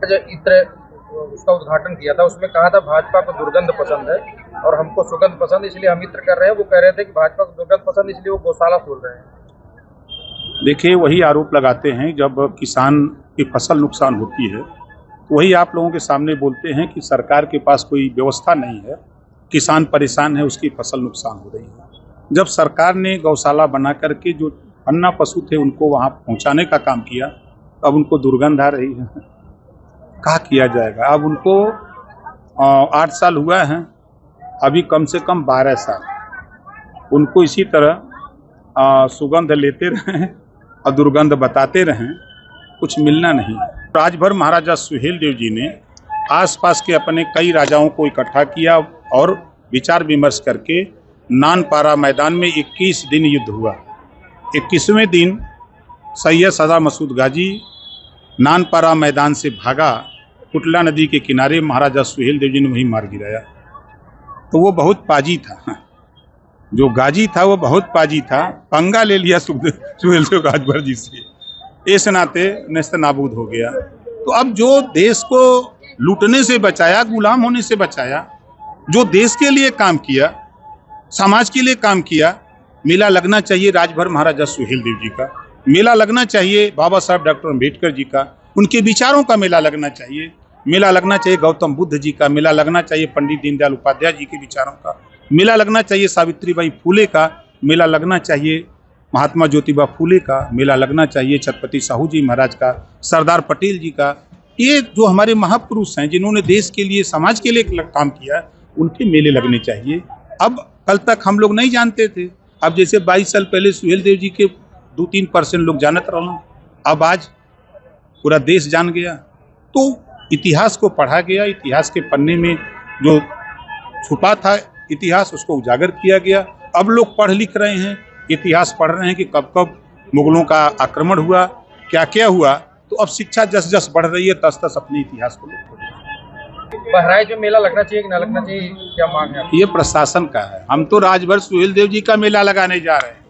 जो इत्र उसका उद्घाटन किया था उसमें कहा था भाजपा को दुर्गंध पसंद है और हमको सुगंध पसंद, इसलिए हम इत्र कर रहे हैं। वो कह रहे थे कि भाजपा को दुर्गंध पसंद इसलिए वो गौशाला खोल रहे हैं। देखिए, वही आरोप लगाते हैं जब किसान की फसल नुकसान होती है तो वही आप लोगों के सामने बोलते हैं कि सरकार के पास कोई व्यवस्था नहीं है, किसान परेशान है, उसकी फसल नुकसान हो रही है। जब सरकार ने गौशाला बना करके जो अन्ना पशु थे उनको वहाँ पहुँचाने का काम किया, अब उनको दुर्गंध आ रही है। क्या किया जाएगा? अब उनको 8 साल हुआ है, अभी कम से कम 12 साल उनको इसी तरह सुगंध लेते रहें और दुर्गंध बताते रहें, कुछ मिलना नहीं। राजभर महाराजा सुहेलदेव जी ने आसपास के अपने कई राजाओं को इकट्ठा किया और विचार विमर्श करके नानपारा मैदान में 21 दिन युद्ध हुआ। 21वें दिन सैयद सदा मसूद गाजी नानपारा मैदान से भागा, कुटला नदी के किनारे महाराजा सुहेलदेव जी ने वहीं मार गिराया। तो वो बहुत पाजी था, जो गाजी था वो बहुत पाजी था, पंगा ले लिया सुहेलदेव राजभर जी से, इस नाते नेस्तनाबूद हो गया। तो अब जो देश को लूटने से बचाया, गुलाम होने से बचाया, जो देश के लिए काम किया, समाज के लिए काम किया, मेला लगना चाहिए राजभर महाराजा सुहेलदेव जी का, मेला लगना चाहिए बाबा साहब डॉक्टर अम्बेडकर जी का, उनके विचारों का मेला लगना चाहिए, मेला लगना चाहिए गौतम बुद्ध जी का, मेला लगना चाहिए पंडित दीनदयाल उपाध्याय जी के विचारों का, मेला लगना चाहिए सावित्रीबाई फूले का, मेला लगना चाहिए महात्मा ज्योतिबा फूले का, मेला लगना चाहिए छत्रपति साहू जी महाराज का, सरदार पटेल जी का। ये जो हमारे महापुरुष हैं जिन्होंने देश के लिए, समाज के लिए काम किया, उनके मेले लगने चाहिए। अब कल तक हम लोग नहीं जानते थे, अब जैसे 22 साल पहले सुहेलदेव जी के 2-3% लोग जानत रहा, अब आज पूरा देश जान गया। तो इतिहास को पढ़ा गया, इतिहास के पन्ने में जो छुपा था इतिहास उसको उजागर किया गया। अब लोग पढ़ लिख रहे हैं, इतिहास पढ़ रहे हैं कि कब कब मुगलों का आक्रमण हुआ, क्या क्या हुआ। तो अब शिक्षा जस जस बढ़ रही है तस तस अपने इतिहास को लोग। बहराइच में मेला लगना चाहिए कि ना लगना चाहिए, क्या मांग है? ये प्रशासन का है, हम तो राजभर सुहेलदेव जी का मेला लगाने जा रहे हैं।